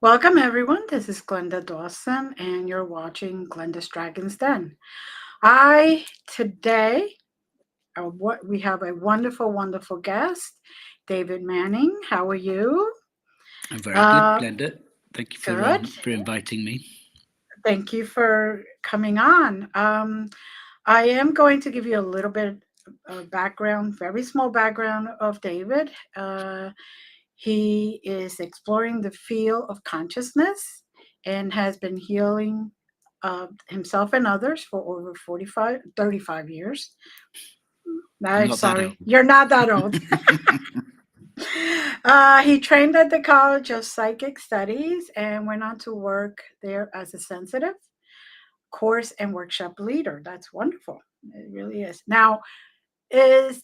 Welcome, everyone. This is Glenda Dawson, and you're watching Glenda's Dragon's Den. I today, what we have a wonderful, wonderful guest, David Manning. How are you? I'm very good, Uh, Glenda. Thank you Good. for inviting me. Thank you for coming on. I am going to give you a little bit of background, very small background of David. He is exploring the field of consciousness and has been healing himself and others for over 35 years. I'm No, not that sorry, old. you're not that old. He trained at the College of Psychic Studies and went on to work there as a sensitive course and workshop leader. That's wonderful. It really is. Now, is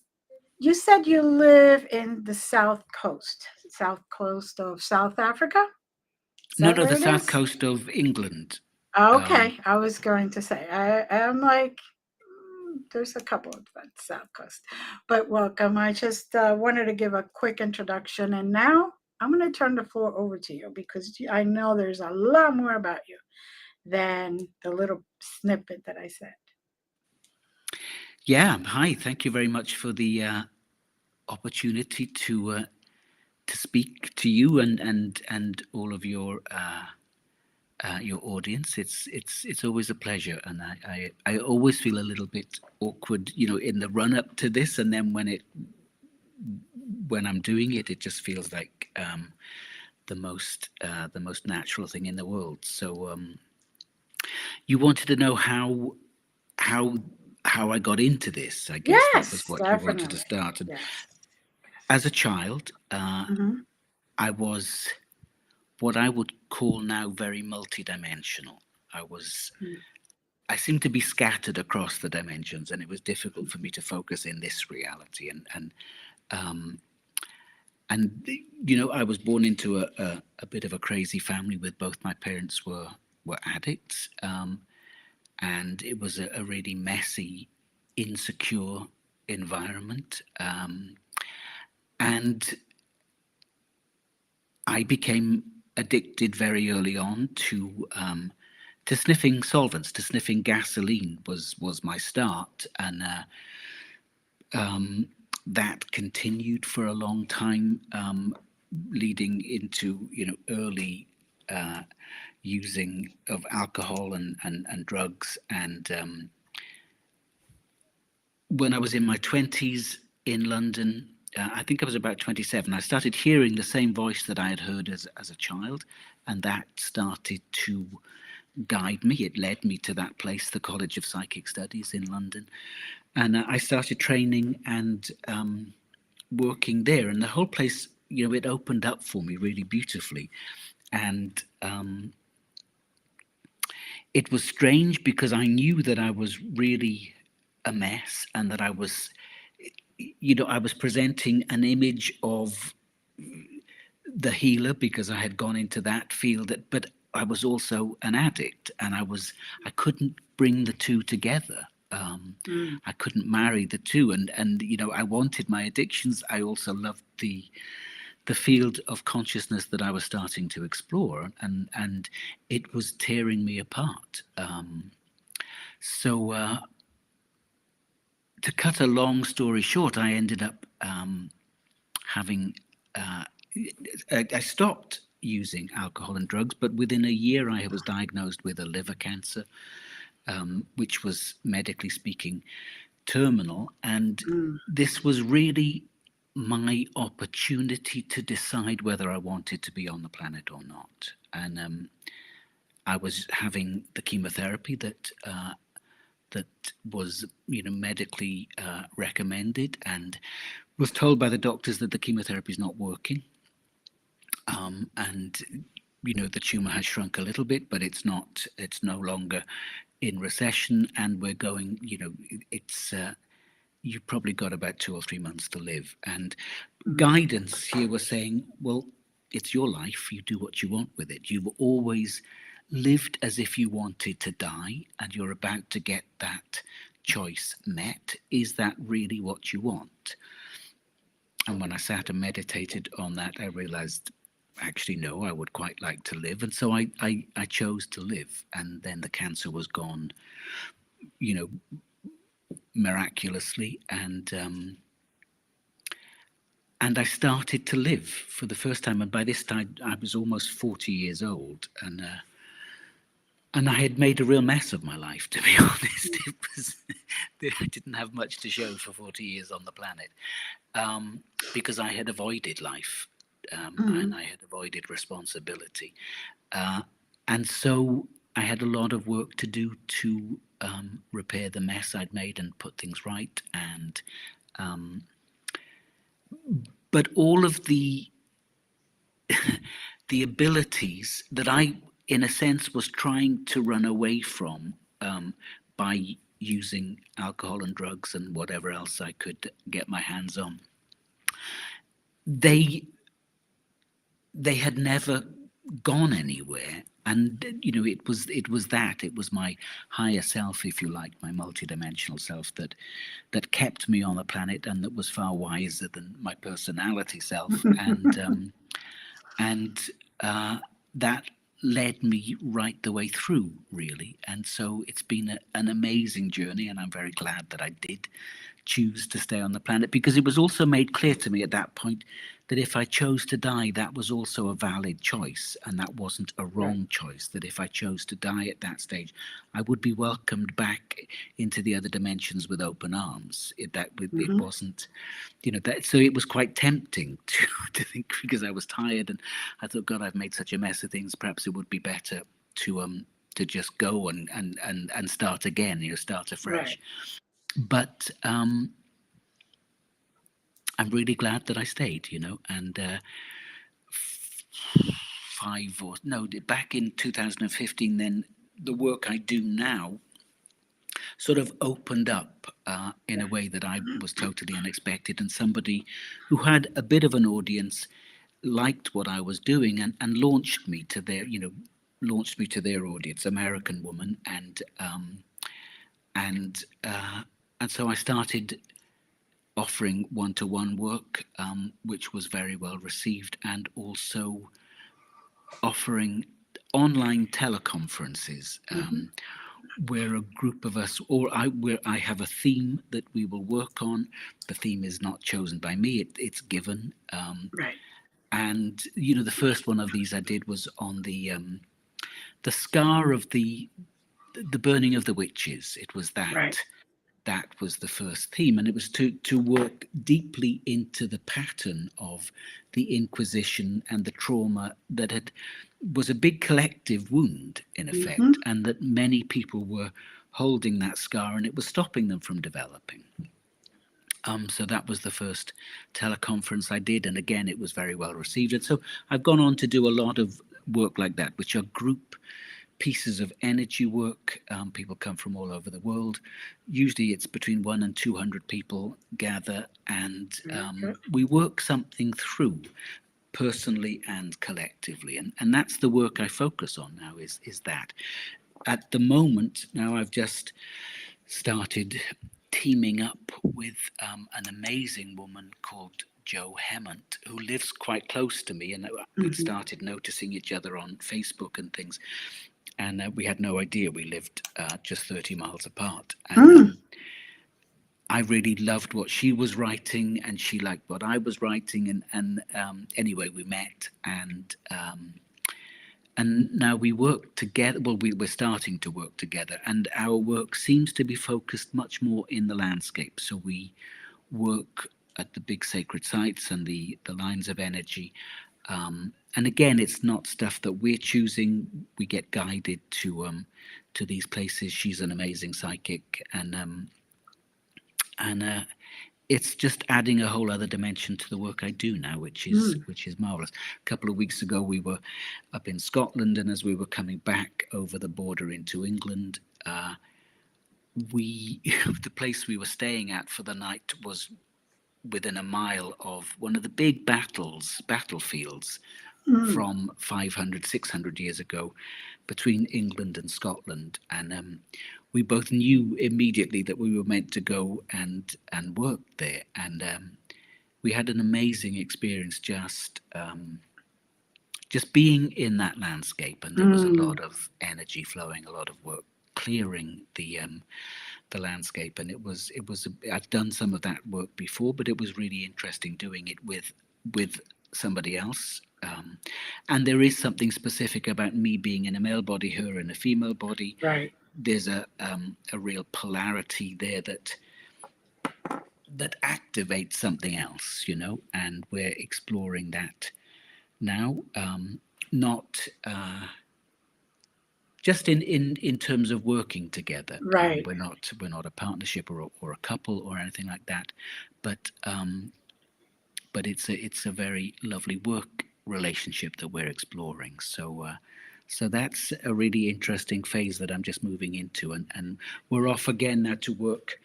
you said you live in the south coast of South Africa? Is No, that no, where the it south is? coast of England. Um, Okay, I was going to say I am like there's a couple of that south coast, but welcome. I just wanted to give a quick introduction, and now I'm going to turn the floor over to you because I know there's a lot more about you than the little snippet that I said. yeah, hi. Thank you very much for the opportunity to speak to you and all of your audience. It's always a pleasure, and I always feel a little bit awkward, in the run up to this, and then when I'm doing it, it just feels like the most natural thing in the world. So you wanted to know how how I got into this. I guess that was Yes, what you wanted to definitely. start. And Yes. as a child, Hmm. I was what I would call now very multidimensional. I was I seemed to be scattered across the dimensions, and it was difficult for me to focus in this reality. And I was born into a bit of a crazy family with both my parents were addicts. And it was a really messy, insecure environment. And I became addicted very early on to sniffing solvents, to sniffing gasoline was my start, and that continued for a long time, leading into early using of alcohol and drugs. And when I was in my 20s in London, I think I was about 27, I started hearing the same voice that I had heard as a child, and that started to guide me. It led me to that place, the College of Psychic Studies in London. And I started training and working there, and the whole place, it opened up for me really beautifully. And it was strange because I knew that I was really a mess, and that I was presenting an image of the healer because I had gone into that field, but I was also an addict, and I couldn't bring the two together. Mm. I couldn't marry the two, and I wanted my addictions. I also loved the field of consciousness that I was starting to explore, and it was tearing me apart. So to cut a long story short, I ended up having. I stopped using alcohol and drugs, but within a year I was diagnosed with a liver cancer, which was medically speaking terminal. And Mm. this was really my opportunity to decide whether I wanted to be on the planet or not. And I was having the chemotherapy that was medically recommended, and was told by the doctors that the chemotherapy is not working. And the tumor has shrunk a little bit, but it's no longer in recession, and we're going, it's you've probably got about 2 or 3 months to live. And Mm. guidance here was saying, well, it's your life, you do what you want with it. You've always lived as if you wanted to die, and you're about to get that choice met. Is that really what you want? And when I sat and meditated on that, I realized actually, no, I would quite like to live. And so I chose to live. And then the cancer was gone, you know, miraculously. And I started to live for the first time. And by this time, I was almost 40 years old. And I had made a real mess of my life, to be honest. It was, I didn't have much to show for 40 years on the planet, because I had avoided life, and I had avoided responsibility. Uh, and so I had a lot of work to do to repair the mess I'd made and put things right. Um, but all of the abilities that I, in a sense, was trying to run away from, by using alcohol and drugs and whatever else I could get my hands on, they they had never gone anywhere. And it was my higher self, if you like, my multidimensional self, that kept me on the planet, and that was far wiser than my personality self. And that led me right the way through, really. And so it's been an amazing journey, and I'm very glad that I did choose to stay on the planet, because it was also made clear to me at that point that if I chose to die, that was also a valid choice, and that wasn't a Right. wrong choice. That if I chose to die at that stage, I would be welcomed back into the other dimensions with open arms. It Hmm. wasn't, that. So it was quite tempting to think, because I was tired, and I thought, God, I've made such a mess of things. Perhaps it would be better to just go and start again, start Right. afresh. But I'm really glad that I stayed, and five or no, back in 2015, then the work I do now sort of opened up in Yeah. a way that I was totally unexpected, and somebody who had a bit of an audience liked what I was doing, and launched me to their audience, American woman, and and so I started offering one-to-one work, which was very well received, and also offering online teleconferences, Hmm. where a group of us, where I have a theme that we will work on. The theme is not chosen by me; it's given. Right. And the first one of these I did was on the scar of the burning of the witches. It was Right. that was the first theme, and it was to work deeply into the pattern of the Inquisition and the trauma that was a big collective wound, in Hmm. effect, and that many people were holding that scar, and it was stopping them from developing. So that was the first teleconference I did, and again, it was very well received. And so I've gone on to do a lot of work like that, which are group pieces of energy work. People come from all over the world. Usually, it's between 1 and 200 people gather, and Very good. we work something through, personally and collectively. And that's the work I focus on now. Is that at the moment now I've just started teaming up with an amazing woman called Jo Hemant, who lives quite close to me, and we'd Hmm. started noticing each other on Facebook and things, and we had no idea we lived just 30 miles apart. And Mm. I really loved what she was writing, and she liked what I was writing, and anyway, we met, and now we work together. Well, we're starting to work together, and our work seems to be focused much more in the landscape. So we work at the big sacred sites and the lines of energy. And again, it's not stuff that we're choosing. We get guided to these places. She's an amazing psychic, and it's just adding a whole other dimension to the work I do now, Mm. which is marvelous. A couple of weeks ago, we were up in Scotland, and as we were coming back over the border into England, we the place we were staying at for the night was within a mile of one of the big battlefields Mm. from 500, 600 years ago between England and Scotland. And we both knew immediately that we were meant to go and work there. And we had an amazing experience just just being in that landscape, and there was a Mm, lot of energy flowing, a lot of work clearing the landscape, and it was I'd done some of that work before, but it was really interesting doing it with somebody else. And there is something specific about me being in a male body, her in a female body. right. There's a real polarity there that activates something else, and we're exploring that now. Not just in terms of working together. Right. We're not a partnership or a couple or anything like that, but it's a very lovely work relationship that we're exploring. So that's a really interesting phase that I'm just moving into, and we're off again now to work.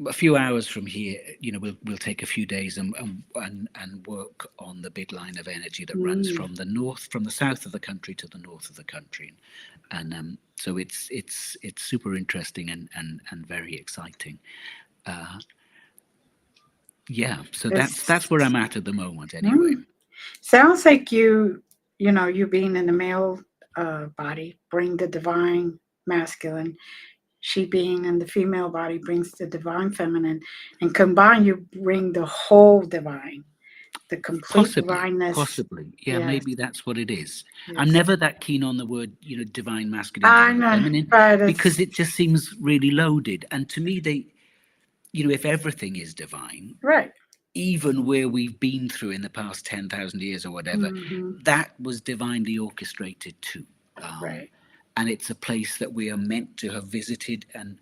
A few hours from here, we'll take a few days and work on the big line of energy that runs Mm, from the south of the country to the north of the country, and so it's super interesting and very exciting. Uh, yeah, so this that's where I'm at the moment, anyway. mm, sounds like you being in the male body bring the divine masculine. She being in the female body brings the divine feminine, and combined, you bring the whole divine, the complete Possibly, divineness. possibly. Yeah, Yes, maybe that's what it is. I'm yes. never that keen on the word, divine masculine, I divine know, feminine, but because it's it just seems really loaded. And to me, if everything is divine, right. even where we've been through in the past 10,000 years or whatever, Hmm. that was divinely orchestrated too. Um, Right. and it's a place that we are meant to have visited and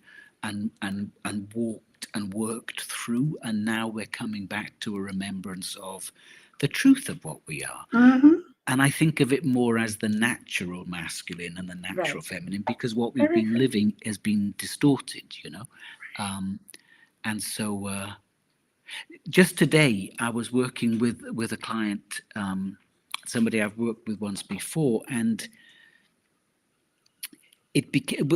walked and worked through. And now we're coming back to a remembrance of the truth of what we are. Hmm. And I think of it more as the natural masculine and the Right. natural feminine, because what we've Very been good. living has been distorted. And so just today, I was working with a client, somebody I've worked with once before, and it became.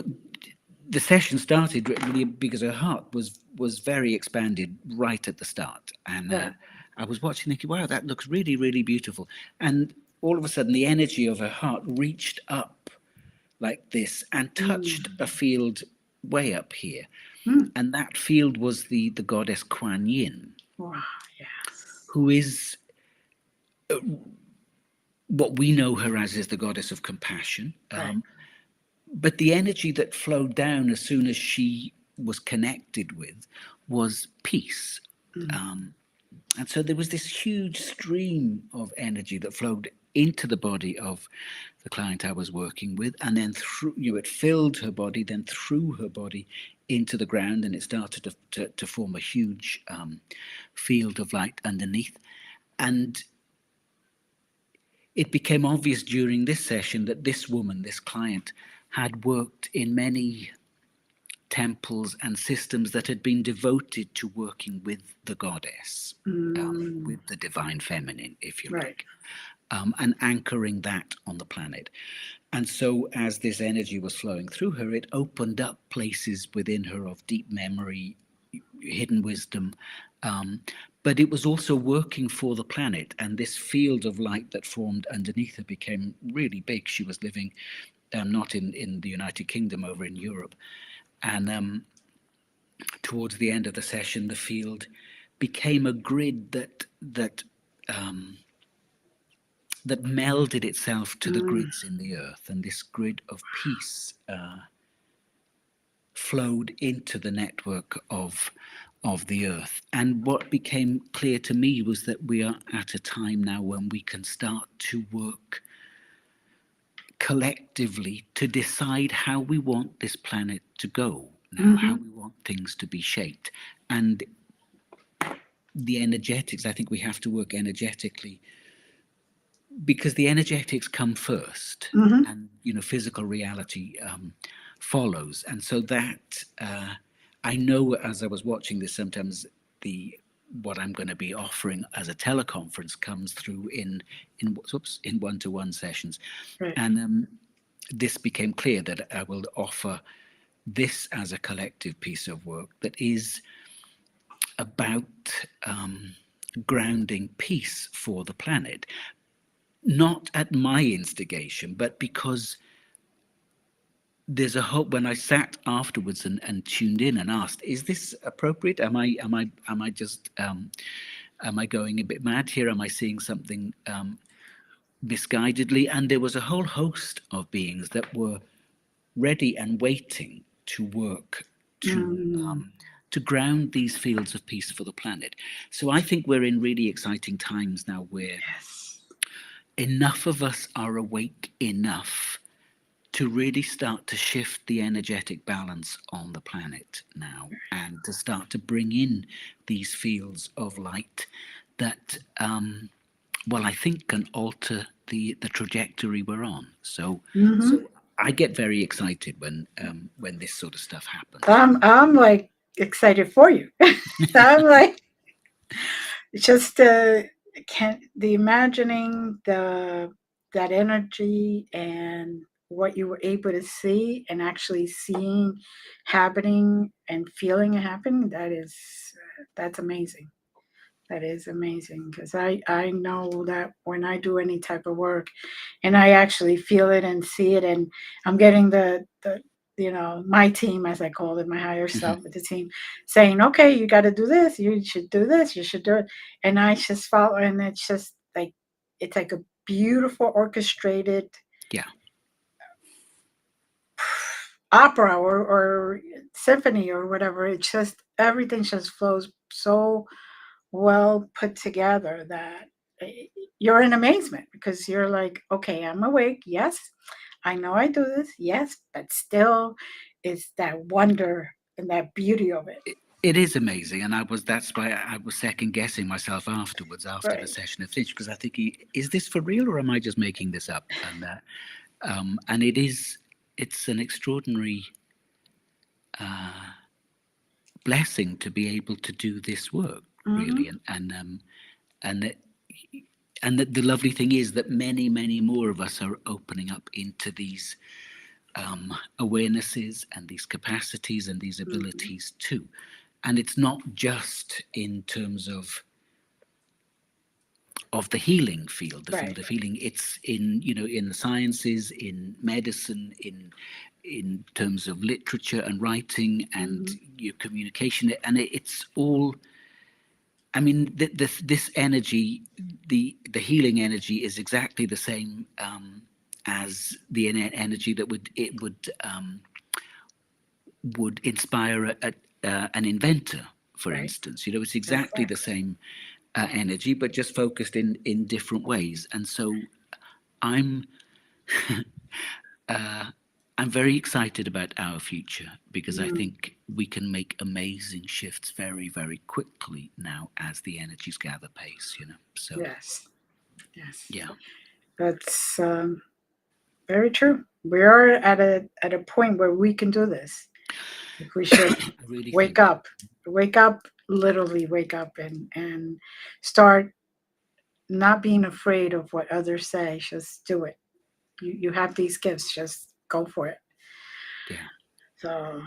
The session started really because her heart was very expanded right at the start, and Right. I was watching, thinking, "Wow, that looks really, really beautiful." And all of a sudden, the energy of her heart reached up like this and touched Mm. a field way up here, Mm. and that field was the goddess Kuan Yin, Wow. Yes. who is what we know her as is the goddess of compassion. Right. But the energy that flowed down as soon as she was connected with was peace. Mm. Um, and so there was this huge stream of energy that flowed into the body of the client I was working with, and then through, it filled her body, then through her body into the ground, and it started to form a huge field of light underneath. And it became obvious during this session that this woman, this client, had worked in many temples and systems that had been devoted to working with the goddess, Mm. with the divine feminine, if you Right. like, and anchoring that on the planet. And so, as this energy was flowing through her, it opened up places within her of deep memory, hidden wisdom. Um, but it was also working for the planet, and this field of light that formed underneath her became really big. She was living not in the United Kingdom, over in Europe. And towards the end of the session, the field became a grid um, that melded itself to the Mm. grids in the earth, and this grid of peace flowed into the network of the earth. And what became clear to me was that we are at a time now when we can start to work collectively to decide how we want this planet to go now, how Hmm. we want things to be shaped. And the energetics, I think we have to work energetically, because the energetics come first, Hmm. and physical reality follows. And so that I know, as I was watching this, sometimes the what I'm going to be offering as a teleconference comes through in one-to-one sessions. Right. And this became clear that I will offer this as a collective piece of work that is about grounding piece for the planet, not at my instigation, but because there's a hope. When I sat afterwards and tuned in and asked, is this appropriate? Am I just am I going a bit mad here? Am I seeing something misguidedly? And there was a whole host of beings that were ready and waiting to work Mm, to ground these fields of peace for the planet. So I think we're in really exciting times now where yes. enough of us are awake enough to really start to shift the energetic balance on the planet now, and to start to bring in these fields of light that well, I think can alter the trajectory we're on. So Hmm. so I get very excited when this sort of stuff happens. I'm like excited for you. I'm like just can the imagining that energy and what you were able to see and actually seeing happening and feeling it happening. That's amazing. That is amazing because I know that when I do any type of work and I actually feel it and see it, and I'm getting the my team, as I call it, my higher self with the team, saying, okay, you got to do this, you should do this, you should do it, and I just follow, and it's like a beautiful orchestrated Yeah, opera or symphony or whatever. It's just everything just flows so well put together that eh, you're in amazement because you're like, okay, I'm awake. Yes, I know I do this. Yes, but still, it's that wonder and that beauty of it. it is amazing, and that's why I was second guessing myself afterwards, after the Right. session had finished, because I think, is this for real or am I just making this up? And it is, it's an extraordinary blessing to be able to do this work, Mm-hmm. really. And that, and the lovely thing is that many more of us are opening up into these awarenesses and these capacities and these Mm-hmm. abilities too. And it's not just in terms of the healing field, the Right. field of healing. It's in, in the sciences, in medicine, in terms of literature and writing and Mm-hmm. your communication, and it's all. I mean, this energy, the healing energy, is exactly the same as the energy that would inspire an inventor, for Right. instance. It's That's exactly the facts. same energy, but just focused in different ways. And so I'm I'm very excited about our future because I Mm. think we can make amazing shifts very quickly now as the energies gather pace. So Yes. Yes. yeah, That's very true. We are at a point where we can do this. If we should I really wake think. up, wake up, literally wake up and start not being afraid of what others say. Just do it. You have these gifts. Just go for it. Yeah. So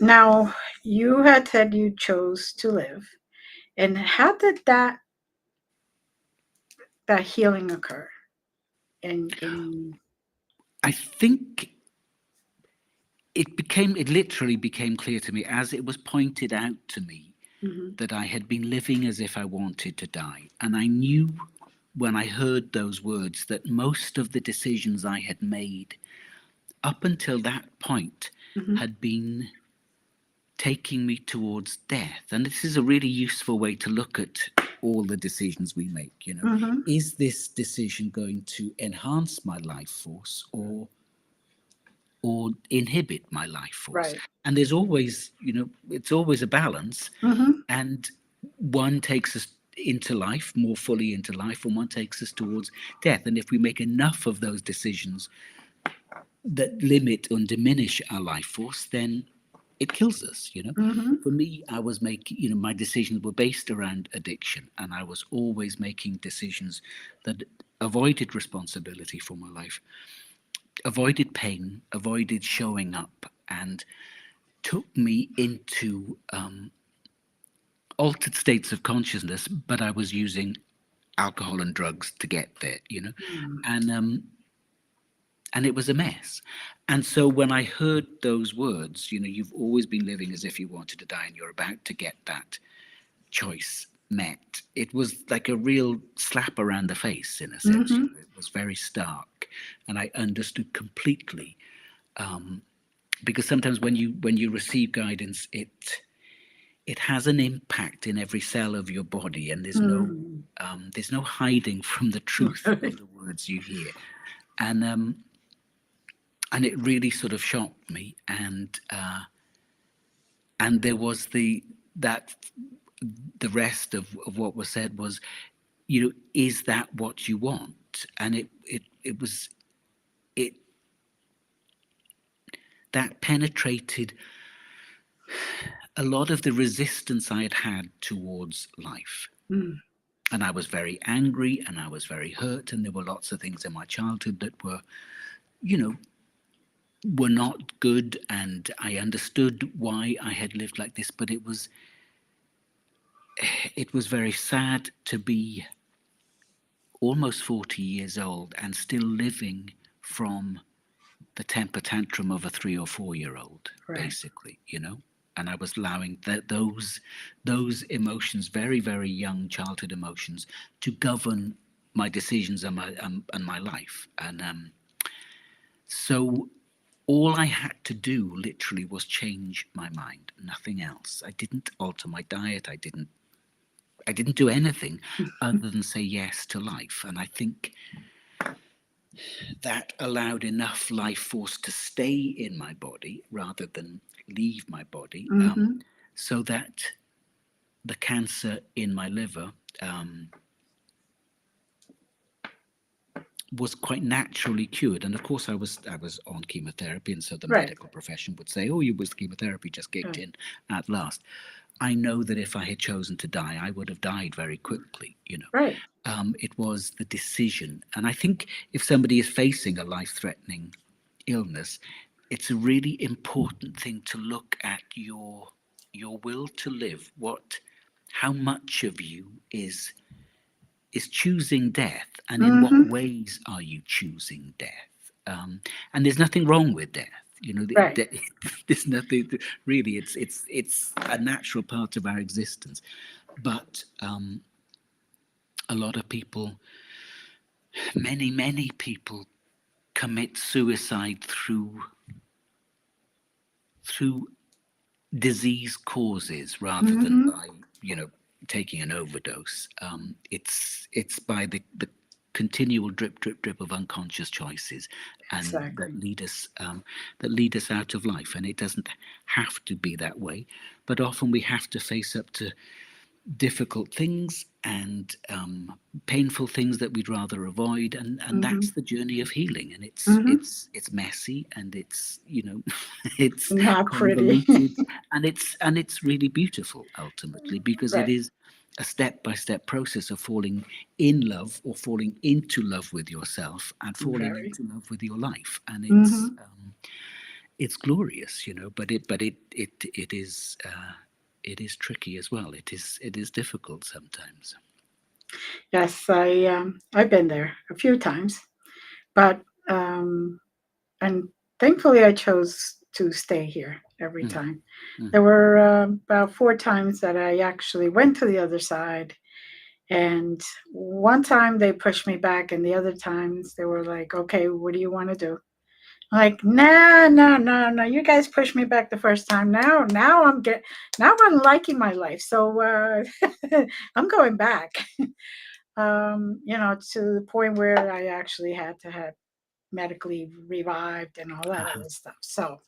now you had said you chose to live, and how did that healing occur? In I think it literally became clear to me as it was pointed out to me hmm that I had been living as if I wanted to die. And I knew when I heard those words that most of the decisions I had made up until that point hmm had been taking me towards death. And this is a really useful way to look at all the decisions we make. hmm Is this decision going to enhance my life force or inhibit my life force? right. And there's always, it's always a balance. hmm And one takes us into life, more fully into life, and one takes us towards death. And if we make enough of those decisions that limit and diminish our life force, then it kills us. hmm For me, I was making, my decisions were based around addiction, and I was always making decisions that avoided responsibility for my life, avoided pain, avoided showing up, and took me into altered states of consciousness, but I was using alcohol and drugs to get there, Mm. and it was a mess. And so when I heard those words, you've always been living as if you wanted to die, and you're about to get that choice met. It was like a real slap around the face, in a sense. Mm-hmm. It was very stark, and I understood completely. Because sometimes when you receive guidance, it has an impact in every cell of your body, and Mm. there's no hiding from the truth of the words you hear, and it really sort of shocked me, and there was that the rest of what was said was, is that what you want? And it was it that penetrated a lot of the resistance I had towards life. Mm. And I was very angry and I was very hurt, and there were lots of things in my childhood that you know, were not good, and I understood why I had lived like this, but it was very sad to be almost 40 years old and still living from the temper tantrum of a 3 or 4 year old, Right. basically, And I was allowing those emotions, very, very young childhood emotions, to govern my decisions and my life. And so all I had to do literally was change my mind, nothing else. I didn't alter my diet. I didn't do anything other than say yes to life. And I think that allowed enough life force to stay in my body rather than leave my body, Mm-hmm. so that the cancer in my liver was quite naturally cured. And of course, I was on chemotherapy, and so the Right. medical profession would say, "Oh, you was chemotherapy just kicked Right. in at last." I know that if I had chosen to die, I would have died very quickly. Right. It was the decision, and I think if somebody is facing a life-threatening illness, it's a really important thing to look at your will to live. How much of you is choosing death, and in what Mm-hmm. ways are you choosing death? And there's nothing wrong with death. Right. There's nothing really. It's a natural part of our existence, but a lot of people, many people, commit suicide through disease causes rather than Mm-hmm. by taking an overdose. It's by the continual drip drip drip of unconscious choices, and Exactly. that lead us out of life. And it doesn't have to be that way, but often we have to face up to difficult things and painful things that we'd rather avoid, and Mm-hmm. that's the journey of healing. And it's Mm-hmm. it's it's messy, and it's it's Not pretty. convoluted, and it's really beautiful ultimately, because it Right. is a step-by-step process of falling in love, or falling into love with yourself, and falling Very. into love with your life. And it's Mm-hmm. it's glorious, but it is tricky as well. It is difficult sometimes. Yes, I've been there a few times, but um, and thankfully I chose to stay here every Mm, time. mm, There were about four times that I actually went to the other side, and one time they pushed me back, and the other times they were like, "Okay, what do you want to do?" I'm like, nah, no, no, no. You guys pushed me back the first time. Now I'm liking my life, so I'm going back. To the point where I actually had to have medically revived and all that uh-huh. other stuff. So,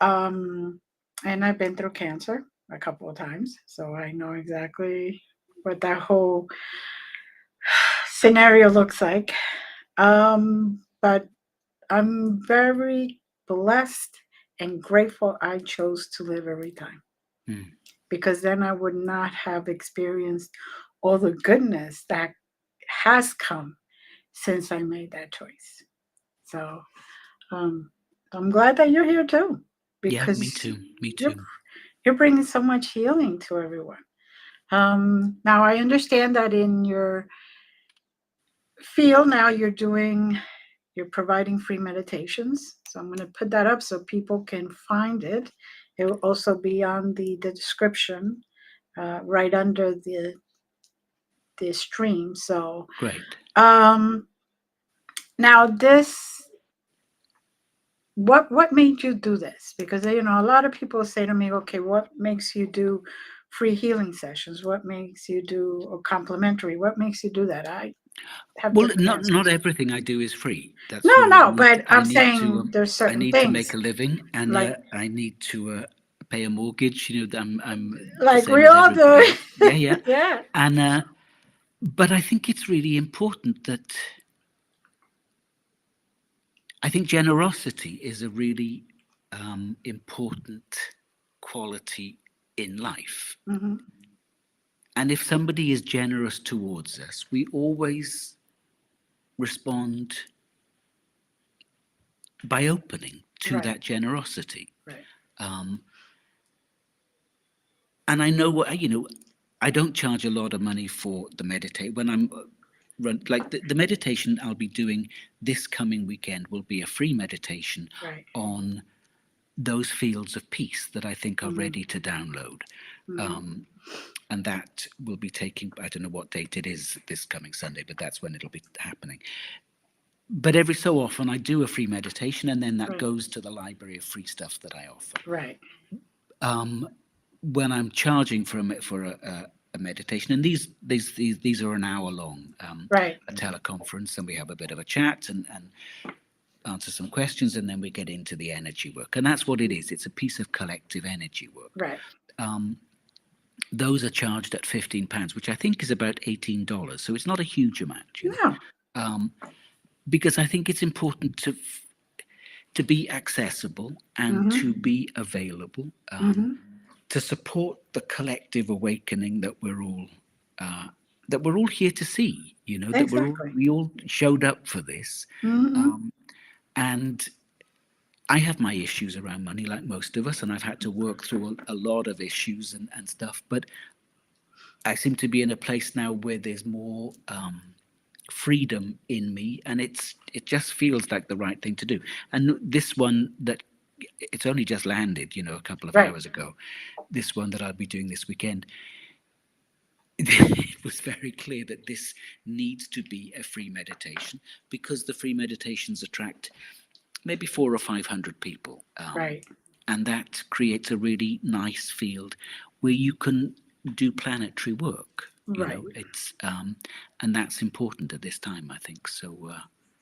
um, and I've been through cancer a couple of times, so I know exactly what that whole scenario looks like. But I'm very blessed and grateful I chose to live every time, Mm. because then I would not have experienced all the goodness that has come since I made that choice. So um, I'm glad that you're here too, Yeah, me because too. Me you're too. you're bringing so much healing to everyone. Now I understand that in your field now you're providing free meditations. So I'm going to put that up so people can find it. It will also be on the description right under the stream. So Great. um, now this, what made you do this? Because a lot of people say to me, okay, what makes you do free healing sessions? What makes you do or complimentary? What makes you do that? I have Well, different not answers. everything I do is free. No, That's no, but I I'm need saying to there's I certain need to things make a living, and like I need to pay a mortgage. I'm the like same we as all everybody do. else. Yeah, yeah. Yeah. And but I think it's really important that I think generosity is a really important quality in life. Hmm. And if somebody is generous towards us, we always respond by opening to Right. that generosity. Right. Um, and I know I don't charge a lot of money for the meditate when I'm like the meditation I'll be doing this coming weekend will be a free meditation Right. on those fields of peace that I think are Hmm. ready to download. Hmm. Um, and that will be taking, I don't know what date it is this coming Sunday, but that's when it'll be happening. But every so often I do a free meditation, and then that Right. goes to the library of free stuff that I offer. Right. Um, when I'm charging for a meditation, and these are an hour long, Right. a teleconference, and we have a bit of a chat and answer some questions, and then we get into the energy work, and that's what it is. It's a piece of collective energy work. Right. Um, those are charged at £15, which I think is about $18. So it's not a huge amount. No. Um, because I think it's important to be accessible and Hmm. to be available, Hmm. to support the collective awakening uh, that we're all here to see. That Exactly. we all showed up for this, Hmm. um, and I have my issues around money, like most of us, and I've had to work through a lot of issues and stuff. But I seem to be in a place now where there's more freedom in me, and it just feels like the right thing to do. And this one that it's only just landed, a couple of Right. hours ago. This one that I'll be doing this weekend. It was very clear that this needs to be a free meditation because the free meditations attract maybe 400 or 500 people, Right. and that creates a really nice field where you can do planetary work. Right. It's and that's important at this time, I think.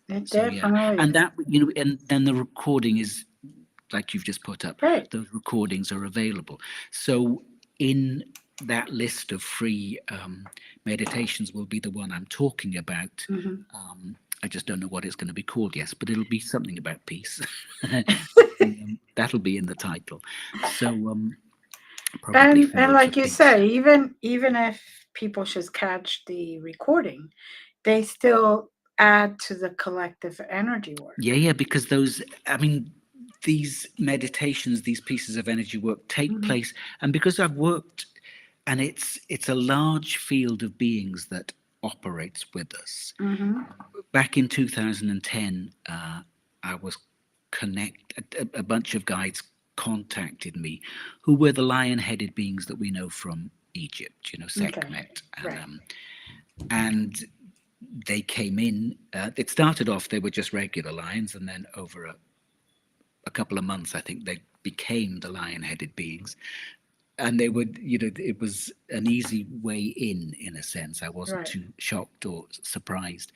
It So yeah, definitely and is. that and then the recording is like you've just put up. Right. Those recordings are available. So in that list of free meditations will be the one I'm talking about. Hmm. I just don't know what it's going to be called yet, but it'll be something about peace. That'll be in the title. So probably And fields like of you peace. say, even if people just catch the recording, they still add to the collective energy work. Yeah, yeah, because these meditations, these pieces of energy work take Hmm. place, and because I've worked, and it's a large field of beings that operates with us. Hmm. Back in 2010, I was a bunch of guides contacted me, who were the lion-headed beings that we know from Egypt, Okay. Sekhmet, Right. and they came in. It started off they were just regular lions, and then over a couple of months, I think they became the lion-headed beings. And they would, it was an easy way in a sense. I wasn't Right. too shocked or surprised.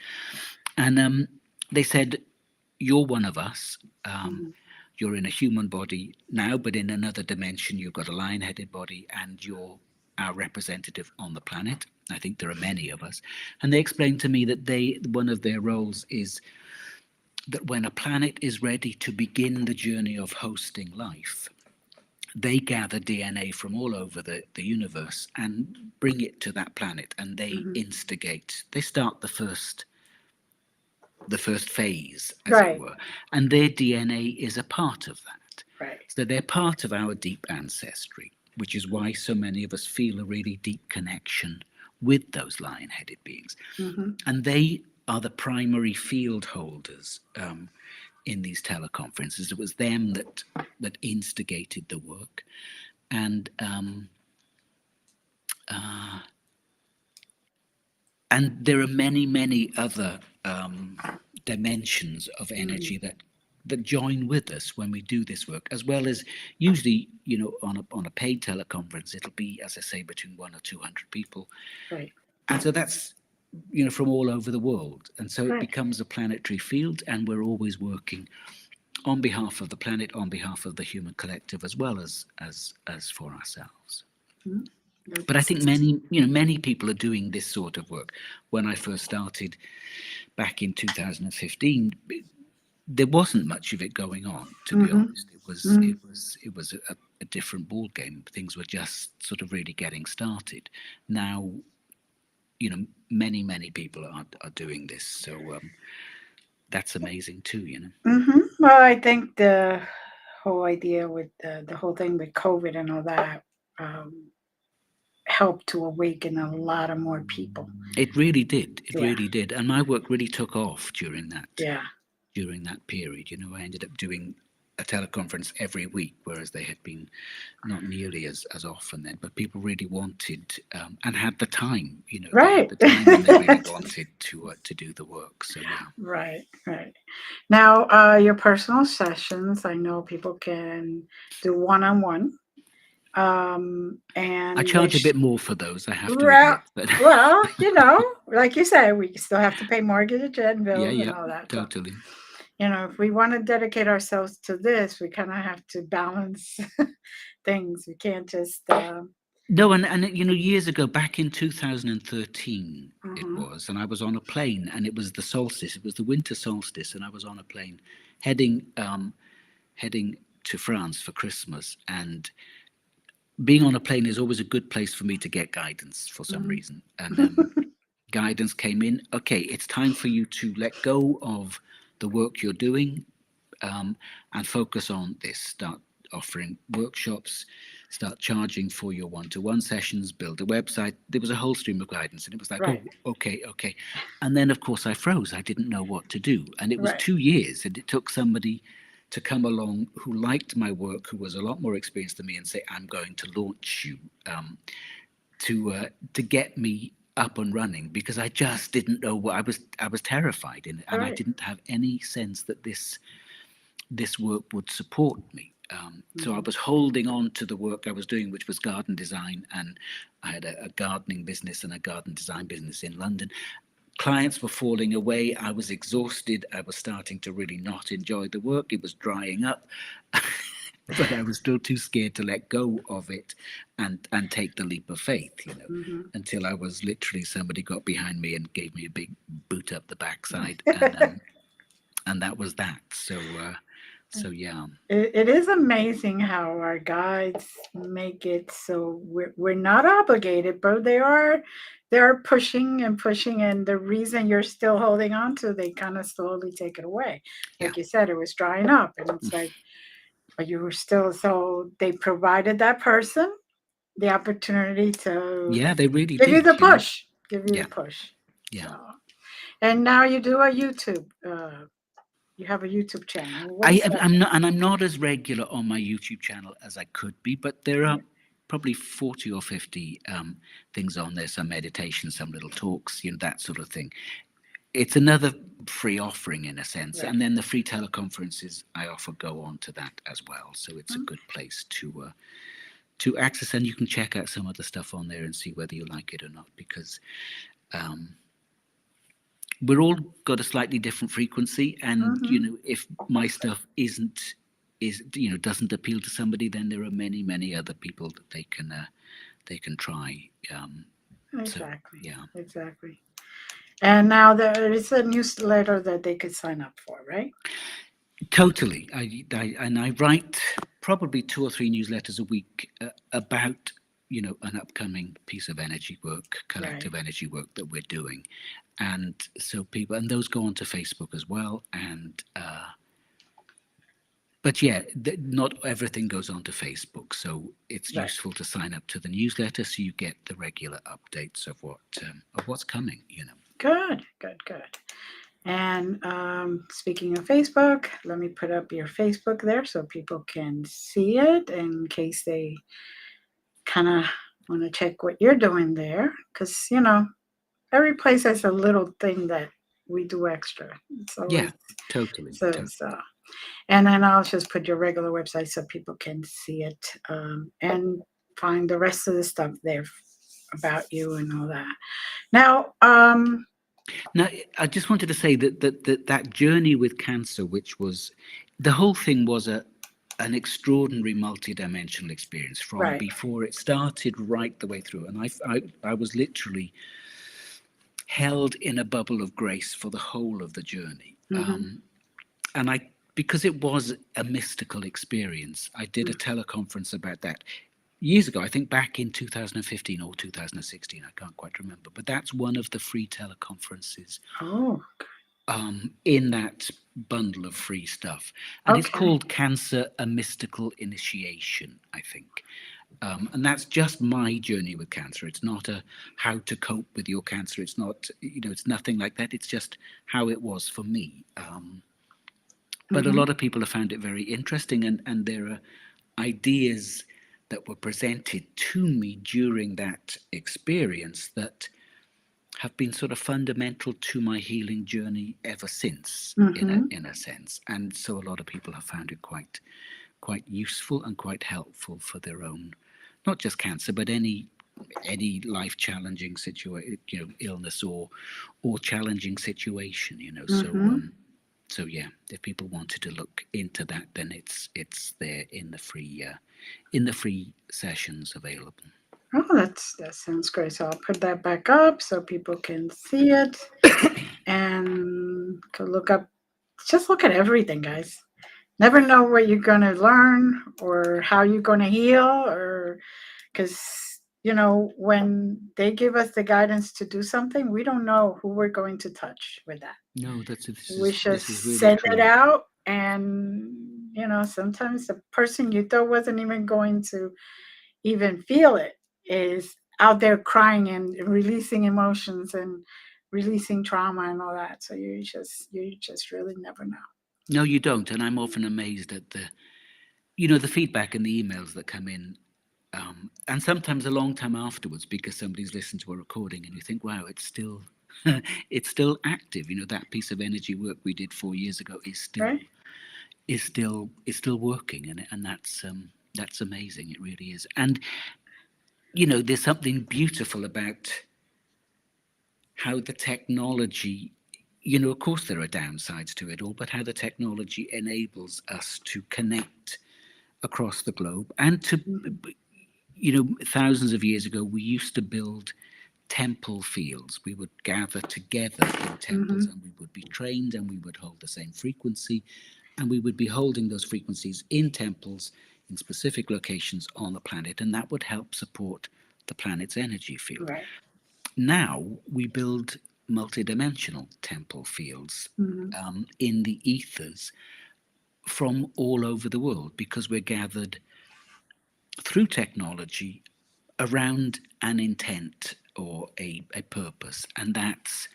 And they said, "You're one of us. Hmm. You're in a human body now, but in another dimension, you've got a lion-headed body, and you're our representative on the planet. I think there are many of us." And they explained to me that one of their roles is that when a planet is ready to begin the journey of hosting life, they gather DNA from all over the universe and bring it to that planet, and Hmm. they start the first phase, as it Right. were, and their DNA is a part of that. Right. So they're part of our deep ancestry. which is why so many of us feel a really deep connection with those lion-headed beings. Mm-hmm. And they are the primary field holders in these teleconferences. It was them that instigated the work, and there are many, many other dimensions of energy that join with us when we do this work, as well as usually, on a paid teleconference, it'll be, as I say, between 1 or 200 people, Right. and so that's from all over the world, and so it Right. becomes a planetary field, and we're always working on behalf of the planet, on behalf of the human collective, as well as for ourselves. Mhm. But I That's think many people are doing this sort of work. When I first started back in 2015, there wasn't much of it going on. To be mm-hmm. honest, it was Mm-hmm. it was it was a different ball game. Things were just sort of really getting started. Now, many people are doing this, so that's amazing too. Mm-hmm. Well, I think the whole idea with the whole thing with COVID and all that um, helped to awaken a lot of more people. It really did. It Yeah. really did, and my work really took off during that Yeah. during that period. I ended up doing a teleconference every week, whereas they had been not nearly as often then. But people really wanted and had the time. They had Right. the time and they really wanted to do the work. So yeah, Right. Right. Now, your personal sessions, I know people can do one-on-one. I And charge a bit more for those, I have to well, admit. But well, like you said, we still have to pay mortgage and yeah, bills and yeah, all that. So, totally. if we want to dedicate ourselves to this, we kind of have to balance things. We can't just. No, and years ago, back in 2013, it Mhm. was, and I was on a plane, and it was the solstice. It was the winter solstice, and I was on a plane heading to France for Christmas. And being on a plane is always a good place for me to get guidance for some Mhm. reason. And guidance came in. Okay, it's time for you to let go of the work you're doing and focus on this. Start offering workshops, start charging for your one-to-one sessions, build a website. There was a whole stream of guidance, and it was like, oh, Right. okay. And then, of course, I froze. I didn't know what to do. And it was Right. 2 years, and it took somebody to come along who liked my work, who was a lot more experienced than me, and say, I'm going to launch you to get me up and running, because I just didn't know what I was terrified in it, and I Right. didn't have any sense that this work would support me. So I Mhm. was holding on to the work I was doing, which was garden design, and I had a gardening business and a garden design business in London. Clients were falling away. I was exhausted. I was starting to really not enjoy the work. It was drying up. But I was still too scared to let go of it and take the leap of faith, Mhm. until I was literally, somebody got behind me and gave me a big boot up the backside, and that was that. So yeah. It is amazing how our guides make it so we're not obligated, but they are pushing and pushing, and the reason you're still holding on to, they kind of slowly take it away. Yeah. Like you said, it was drying up, and it's like, but you were still, so they provided that person the opportunity to Yeah, they really give you did, the push, give you the Yeah, push. yeah. So, and now you do a YouTube. You have a YouTube channel. What I, is that? I'm not, and I'm not as regular on my YouTube channel as I could be, but there are Right. probably 40 or 50 things on there, some meditations, some little talks, that sort of thing. It's another free offering in a sense. Right. And then the free teleconferences I offer go on to that as well. So it's a Mm. good place to access, and you can check out some of the stuff on there and see whether you like it or not, because um, we're all got a slightly different frequency, and Mhm. if my stuff doesn't appeal to somebody, then there are many other people that they can try. So Exactly. yeah. Exactly. And now there is a newsletter that they could sign up for, right? Totally. I write probably 2 or 3 newsletters a week about an upcoming piece of energy work, Right. collective energy work that we're doing, and so people, and those go onto Facebook as well, and but yeah, not everything goes onto Facebook, so it's Right. useful to sign up to the newsletter so you get the regular updates of what's coming. You know. Good, good, good. And speaking of Facebook, let me put up your Facebook there so people can see it in case they kind of want to check what you're doing there. Because, every place has a little thing that we do extra. It's Yeah, always totally, totally. so. And then I'll just put your regular website so people can see it and find the rest of the stuff there about you and all that. Now, Now, I just wanted to say that journey with cancer, which was the whole thing, was an extraordinary multidimensional experience from right. before it started right the way through. And I was literally held in a bubble of grace for the whole of the journey. Hmm. And I, because it was a mystical experience, I did a teleconference about that years ago. I think back in 2015 or 2016, I can't quite remember. But that's one of the free teleconferences Oh, in that bundle of free stuff. And it's okay. called Cancer, a Mystical Initiation, I think. And that's just my journey with cancer. It's not a how to cope with your cancer. It's not, it's nothing like that. It's just how it was for me. But a Hmm. lot of people have found it very interesting, and there are ideas that were presented to me during that experience that have been sort of fundamental to my healing journey ever since, Hmm. in a sense. And so a lot of people have found it quite useful and quite helpful for their own, not just cancer, but any life challenging situation, illness or challenging situation. Hmm. So yeah, if people wanted to look into that, then it's there in the free sessions available. Oh, that sounds great. So I'll put that back up so people can see it and can look up. Just look at everything, guys. Never know what you're gonna learn or how you're gonna heal, or because when they give us the guidance to do something, we don't know who we're going to touch with that. No, that's this We is just this is really send it true. out, and sometimes the person you thought wasn't even going to even feel it is out there crying and releasing emotions and releasing trauma and all that. So you just really never know. No, you don't, and I'm often amazed at the feedback and the emails that come in, and sometimes a long time afterwards because somebody's listened to a recording, and you think, wow, it's still it's still active. That piece of energy work we did 4 years ago Right. is still working, and that's amazing. It really is. And there's something beautiful about how the technology, of course there are downsides to it all, but how the technology enables us to connect across the globe and to, Hmm. thousands of years ago, we used to build temple fields. We would gather together in temples, Hmm. and we would be trained, and we would hold the same frequency, and we would be holding those frequencies in temples in specific locations on the planet, and that would help support the planet's energy field. Right. Now we build multidimensional temple fields Hmm. in the ethers from all over the world because we're gathered through technology around an intent or a purpose. And that's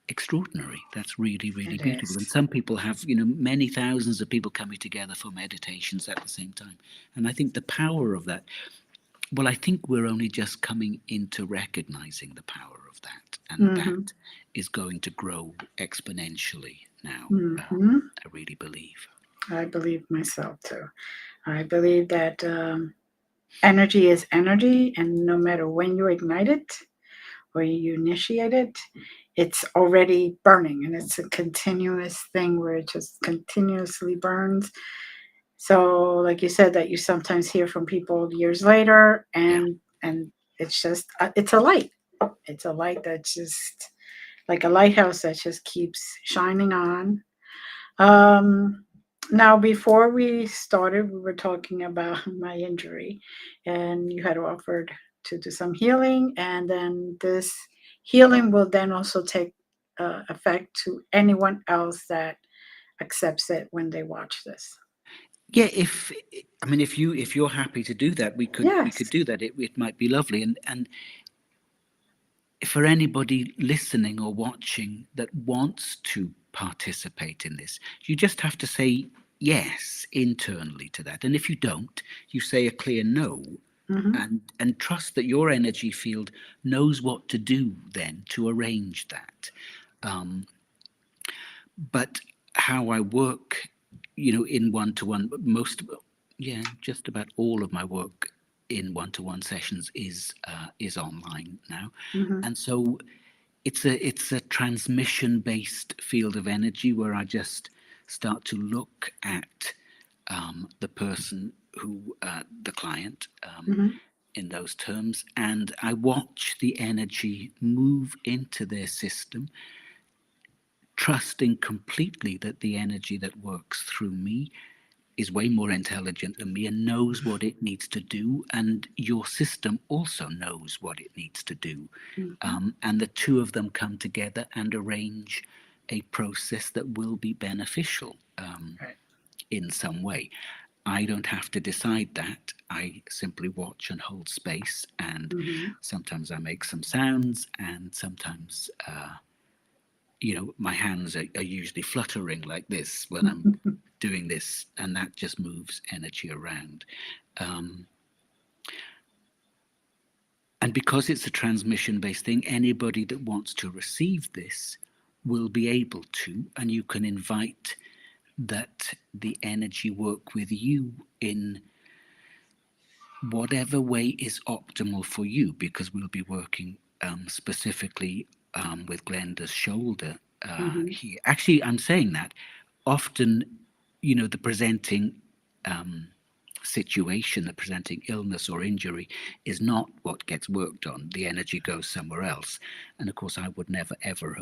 extraordinary. That's really, really It beautiful. is. And some people have, many thousands of people coming together for meditations at the same time. And I think the power of that, well, I think we're only just coming into recognizing the power of that. And Hmm. that is going to grow exponentially now. Hmm. I really believe. I believe myself too. I believe that energy is energy, and no matter when you ignite it or you initiate it, it's already burning, and it's a continuous thing where it just continuously burns. So, like you said, that you sometimes hear from people years later, Yeah. and it's just it's a light. It's a light that's just like a lighthouse that just keeps shining on. Um, Now, before we started, we were talking about my injury, and you had offered to do some healing, and then this healing will then also take effect to anyone else that accepts it when they watch this. Yeah, if I mean, if you're happy to do that, we could Yes. do that. It might be lovely, and for anybody listening or watching that wants to participate in this, you just have to say yes internally to that. And if you don't, you say a clear no, Hmm. and trust that your energy field knows what to do then to arrange that. Um, but how I work, in one to one, yeah, just about all of my work in one to one sessions is online now, Hmm. and so it's a transmission based field of energy where I just start to look at the person who the client Hmm. in those terms, and I watch the energy move into their system, trusting completely that the energy that works through me is way more intelligent than me and knows what it needs to do, and your system also knows what it needs to do. Hmm. And the two of them come together and arrange a process that will be beneficial Right. in some way. I don't have to decide that. I simply watch and hold space, and Hmm. sometimes I make some sounds, and sometimes my hands are usually fluttering like this when I'm doing this, and that just moves energy around. Um, and because it's a transmission based thing, anybody that wants to receive this will be able to, and you can invite that the energy work with you in whatever way is optimal for you, because we'll be working specifically with Glenda's shoulder Hmm. here. Actually, I'm saying that often, the presenting situation, the presenting illness or injury is not what gets worked on. The energy goes somewhere else. And of course, I would never ever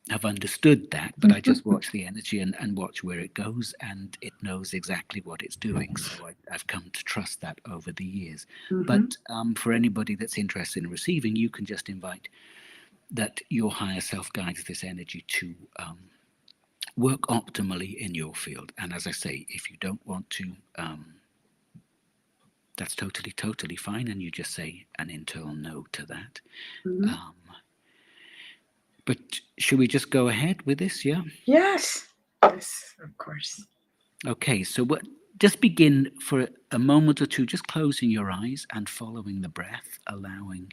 have understood that, but I just watch the energy and watch where it goes, and it knows exactly what it's doing. So I've come to trust that over the years. Hmm. But for anybody that's interested in receiving, you can just invite that your higher self guides this energy to work optimally in your field. And as I say, if you don't want to, that's totally, totally fine. And you just say an internal no to that. Hmm. Um, but should we just go ahead with this? Yeah. Yes. Yes, of course. Okay. So just begin for a moment or two, just closing your eyes and following the breath, allowing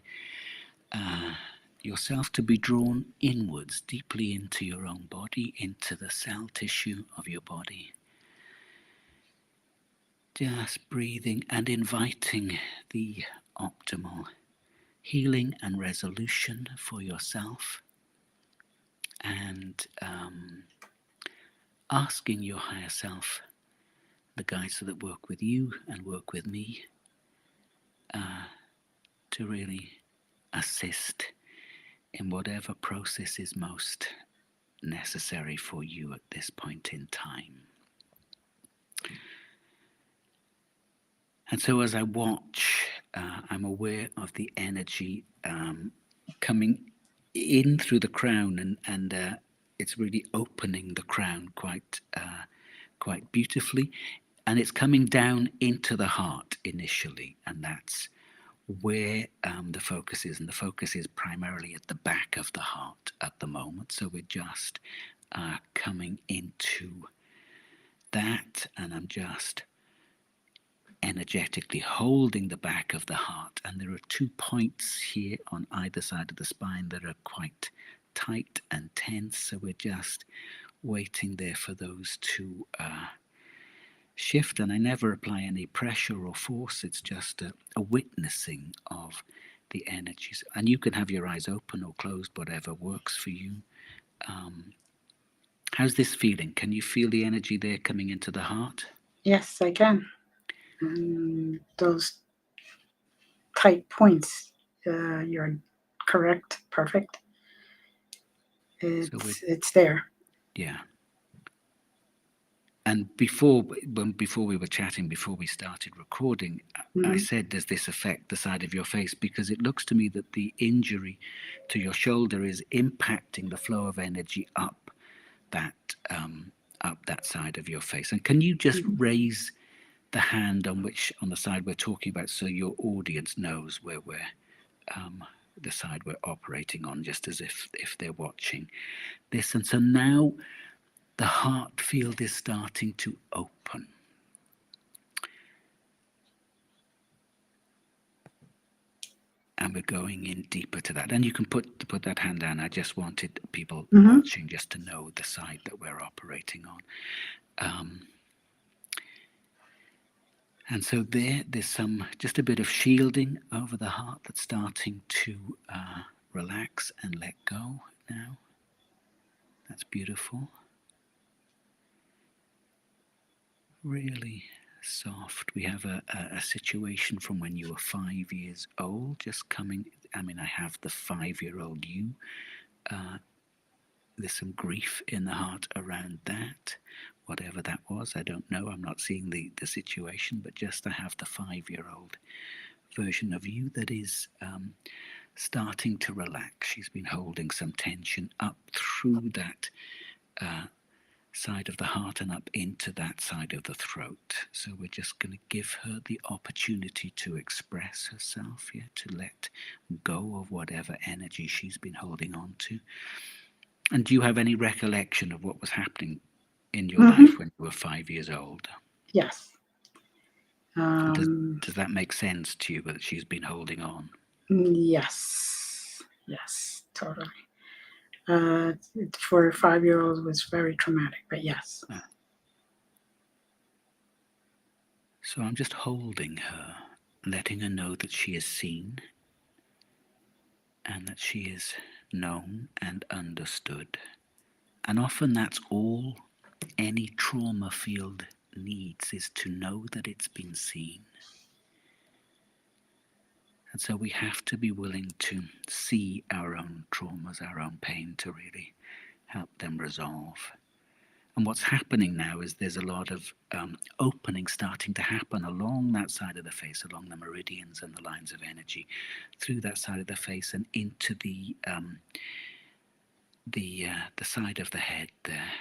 yourself to be drawn inwards, deeply into your own body, into the cell tissue of your body. Just breathing and inviting the optimal healing and resolution for yourself, and asking your higher self, the guides that work with you and work with me, to really assist in whatever process is most necessary for you at this point in time. And so as I watch, I'm aware of the energy coming in through the crown, and it's really opening the crown quite beautifully, and it's coming down into the heart initially, and that's where the focus is, and the focus is primarily at the back of the heart at the moment. So we're just coming into that, and I'm just energetically holding the back of the heart. And there are 2 points here on either side of the spine that are quite tight and tense. So we're just waiting there for those to shift. And I never apply any pressure or force. It's just a witnessing of the energies. And you can have your eyes open or closed, whatever works for you. How's this feeling? Can you feel the energy there coming into the heart? Yes, I can. Those tight points, you're correct. Perfect. So we're, It's there. yeah. And before we were chatting, before we started recording, I Hmm. said, does this affect the side of your face? Because it looks to me that the injury to your shoulder is impacting the flow of energy up that up that side of your face. And can you just raise the hand on the side we're talking about, so your audience knows where we're the side we're operating on, just as if they're watching this. And so now the heart field is starting to open. And we're going in deeper to that. And you can put that hand down. I just wanted people watching just to know the side that we're operating on. And so there's just a bit of shielding over the heart that's starting to relax and let go now. That's beautiful. Really soft. We have a situation from when you were 5 years old just coming. I mean, I have the 5-year-old you. There's some grief in the heart around that. Whatever that was, I don't know. I'm not seeing the situation, but just I have the 5-year-old version of you that is starting to relax. She's been holding some tension up through that side of the heart and up into that side of the throat. So we're just going to give her the opportunity to express herself, to let go of whatever energy she's been holding on to. And do you have any recollection of what was happening in your life when you were 5 years old? Yes. Does that make sense to you that she's been holding on? Yes. Yes, totally. For a 5-year-old, it was very traumatic, but yes. So I'm just holding her, letting her know that she is seen and that she is known and understood. And often that's all any trauma field needs, is to know that it's been seen. And so we have to be willing to see our own traumas, our own pain, to really help them resolve. And what's happening now is there's a lot of opening starting to happen along that side of the face, along the meridians and the lines of energy, through that side of the face and into the side of the head there.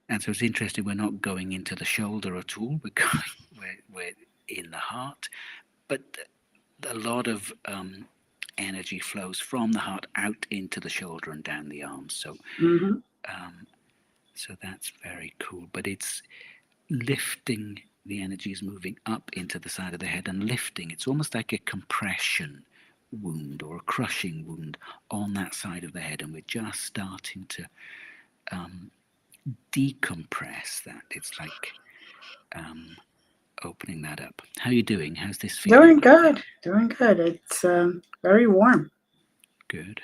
And so it's interesting, we're not going into the shoulder at all. We're in the heart, but a lot of energy flows from the heart out into the shoulder and down the arms. So, so that's very cool. But it's lifting. The energy is moving up into the side of the head and lifting. It's almost like a compression wound or a crushing wound on that side of the head, and we're just starting to decompress that. It's like opening that up. How are you doing? How's this feeling? Doing good. It's very warm. Good.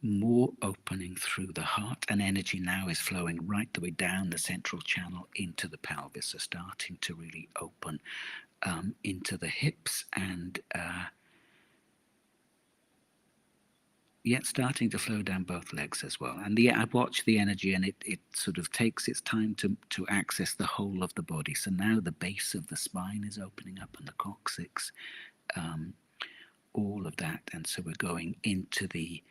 More opening through the heart, and energy now is flowing right the way down the central channel into the pelvis, so starting to really open into the hips and yet starting to flow down both legs as well. And I watch the energy, and it sort of takes its time to access the whole of the body. So now the base of the spine is opening up, and the coccyx, all of that. And so we're going into the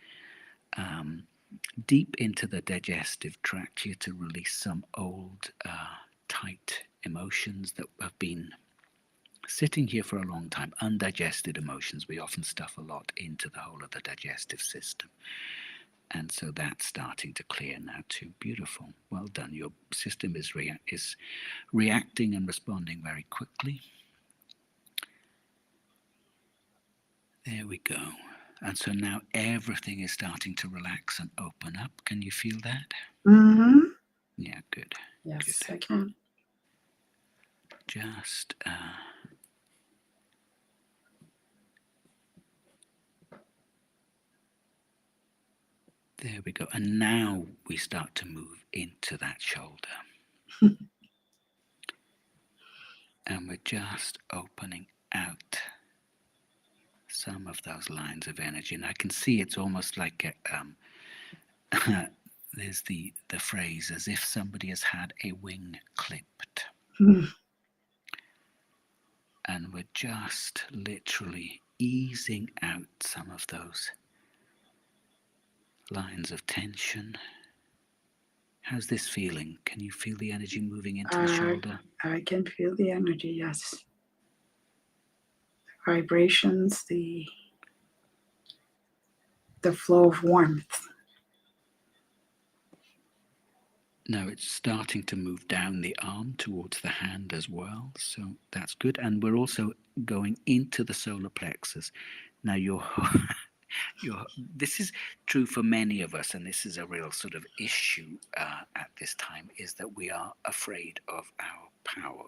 deep into the digestive tract here to release some old tight emotions that have been sitting here for a long time. Undigested emotions. We often stuff a lot into the whole of the digestive system. And so that's starting to clear now too. Beautiful. Well done. Your system is reacting and responding very quickly. There we go. And so now everything is starting to relax and open up. Can you feel that? Yeah, good. Yes, good. I can. Just there we go. And now we start to move into that shoulder. And we're just opening out some of those lines of energy. And I can see it's almost like there's the phrase, as if somebody has had a wing clipped. And we're just literally easing out some of those lines of tension How's this feeling? Can you feel the energy moving into the I shoulder? I can feel the energy, yes. Vibrations, the flow of warmth. Now it's starting to move down the arm towards the hand as well, so that's good. And we're also going into the solar plexus. Now this is true for many of us, and this is a real sort of issue at this time, is that we are afraid of our power.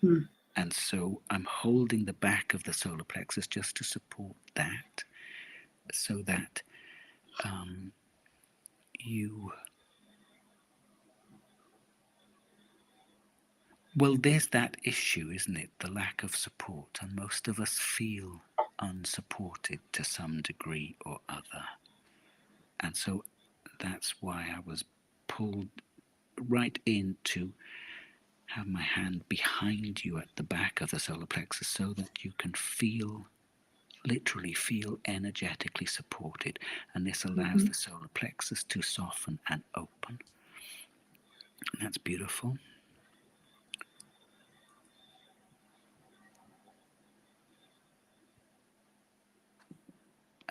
Mm. And so I'm holding the back of the solar plexus just to support that, so that you well, there's that issue, isn't it? The lack of support, and most of us feel unsupported to some degree or other. And so that's why I was pulled right in to have my hand behind you at the back of the solar plexus so that you can feel, literally feel energetically supported. And this allows Mm-hmm. the solar plexus to soften and open. And that's beautiful.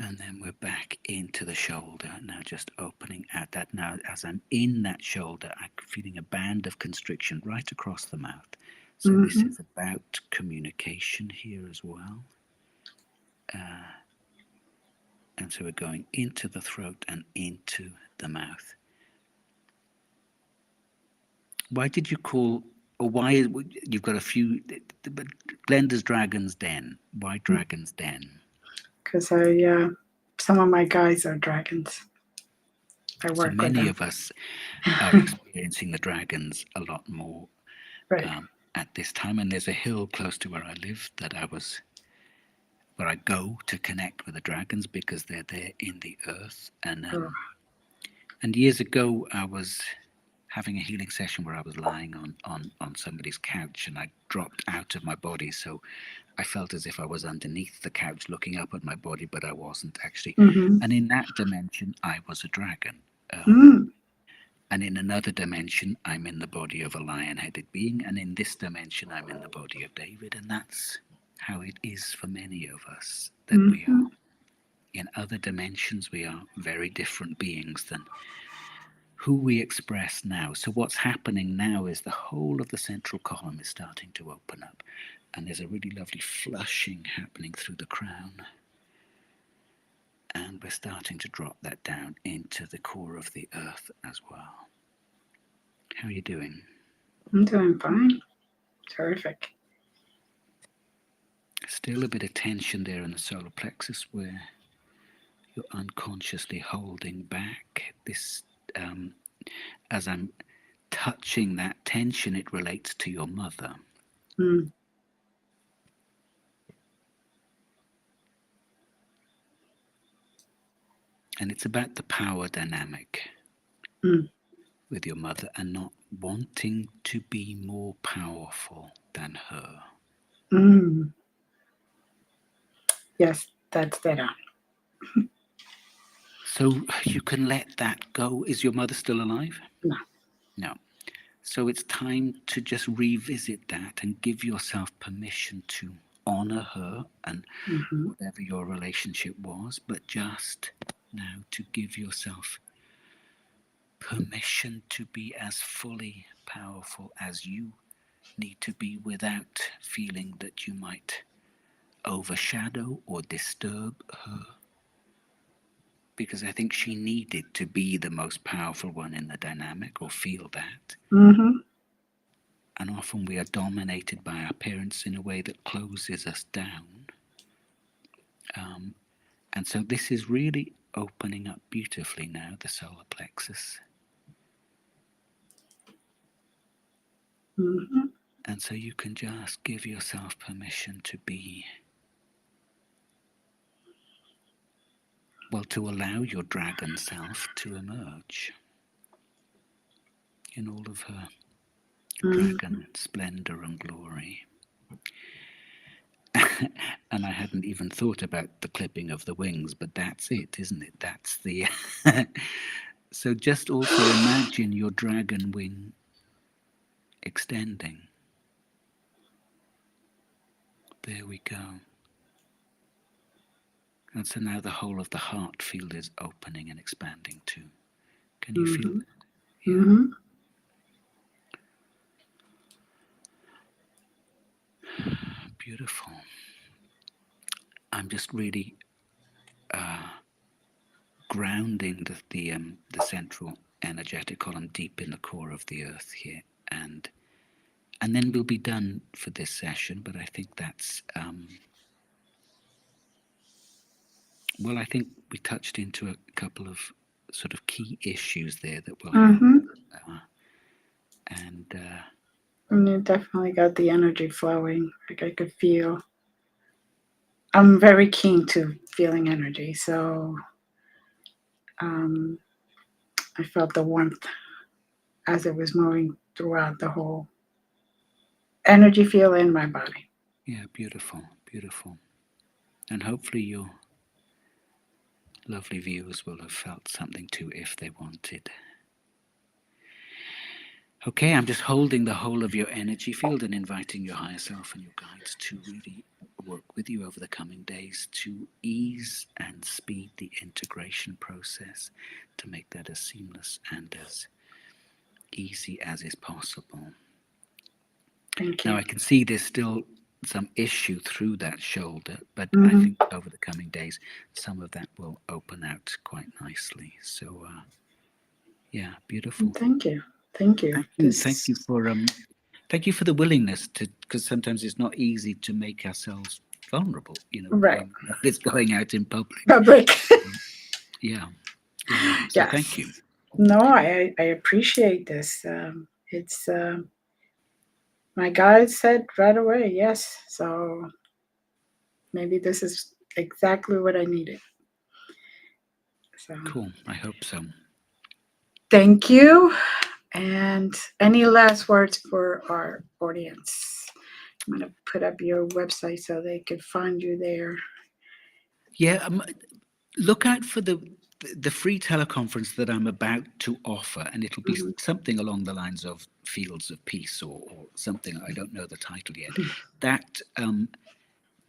And then we're back into the shoulder. Now just opening at that. Now as I'm in that shoulder, I'm feeling a band of constriction right across the mouth. So this Mm-hmm. is about communication here as well. And so we're going into the throat and into the mouth. Why did you call, or why, you've got a few, but Glenda's Dragon's Den. Why Dragon's Den? Because some of my guys are dragons. I So work with many them. of us are experiencing the dragons a lot more Right. at this time. And there's a hill close to where I live where I go to connect with the dragons because they're there in the earth. Oh. And years ago, I was having a healing session where I was lying on somebody's couch and I dropped out of my body. So I felt as if I was underneath the couch looking up at my body, but I wasn't actually. Mm-hmm. And in that dimension, I was a dragon. Mm. And in another dimension, I'm in the body of a lion-headed being. And in this dimension, I'm in the body of David. And that's how it is for many of us, that we Mm-hmm. are in other dimensions. We are very different beings than who we express now. So what's happening now is the whole of the central column is starting to open up. And there's a really lovely flushing happening through the crown. And we're starting to drop that down into the core of the earth as well. How are you doing? I'm doing fine. Terrific. Still a bit of tension there in the solar plexus where you're unconsciously holding back. This, as I'm touching that tension, it relates to your mother. Mm. And it's about the power dynamic Mm. with your mother and not wanting to be more powerful than her. Mm. Yes, that's that. So you can let that go. Is your mother still alive? No. No. So it's time to just revisit that and give yourself permission to honor her and Mm-hmm. whatever your relationship was, but just now to give yourself permission to be as fully powerful as you need to be without feeling that you might overshadow or disturb her. Because I think she needed to be the most powerful one in the dynamic or feel that. Mm-hmm. And often we are dominated by our parents in a way that closes us down. And so this is really opening up beautifully now, the solar plexus. Mm-hmm. And so you can just give yourself permission to be, well, to allow your dragon self to emerge in all of her Mm-hmm. dragon splendor and glory. And I hadn't even thought about the clipping of the wings, but that's it, isn't it? That's the So just also imagine your dragon wing extending. There we go. And so now the whole of the heart field is opening and expanding too. Can you feel Mm-hmm. that? Yeah, Mm-hmm. beautiful. I'm just really grounding the central energetic column deep in the core of the earth here, and then we'll be done for this session. But I think that's well, I think we touched into a couple of sort of key issues there that will help. Mm-hmm. Uh, and And you definitely got the energy flowing. Like I could feel. I'm very keen to feeling energy, so um, I felt the warmth as it was moving throughout the whole energy field in my body. yeah, beautiful, beautiful. And hopefully your lovely viewers will have felt something too if they wanted. Okay, I'm just holding the whole of your energy field and inviting your higher self and your guides to really work with you over the coming days to ease and speed the integration process, to make that as seamless and as easy as is possible. Thank Now, you. I can see there's still some issue through that shoulder, but I Mm-hmm. think over the coming days, some of that will open out quite nicely. So, yeah, beautiful. Thank you. Thank you. Thank This you for thank you for the willingness to, because sometimes it's not easy to make ourselves vulnerable, right. when it's going out in public. Public. Yeah, yeah. So thank you. Yes. No, I appreciate this. It's my guide said right away, yes. So maybe this is exactly what I needed. So Cool. I hope so. thank you. And any last words for our audience? I'm going to put up your website so they could find you there. Yeah, look out for the free teleconference that I'm about to offer, and it'll be Hmm. something along the lines of Fields of Peace, or something. I don't know the title yet. That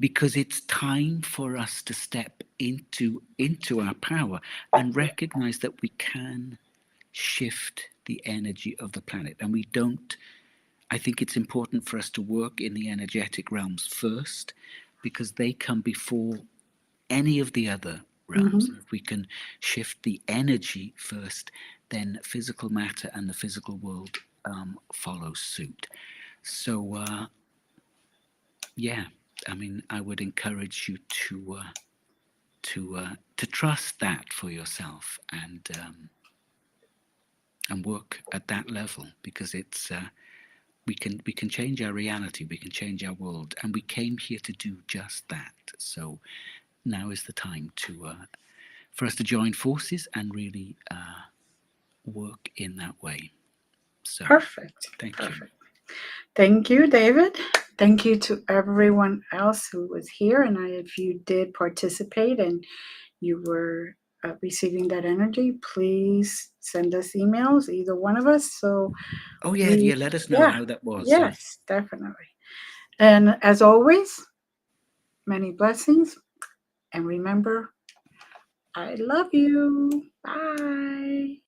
because it's time for us to step into our power and recognize that we can shift the energy of the planet, and we don't. I think it's important for us to work in the energetic realms first, because they come before any of the other realms. Hmm. And if we can shift the energy first, then physical matter and the physical world follow suit. So, yeah, I mean, I would encourage you to trust that for yourself, and work at that level, because it's we can change our reality, we can change our world, and we came here to do just that. So now is the time to for us to join forces and really work in that way. So, Perfect. thank you. Perfect. Thank you, David. Thank you to everyone else who was here. And if you did participate and you were receiving that energy, please send us emails, either one of us. So Oh yeah, we, yeah. Let us know yeah, how that was. Yeah. yes, definitely. And as always, many blessings. And remember, I love you. Bye.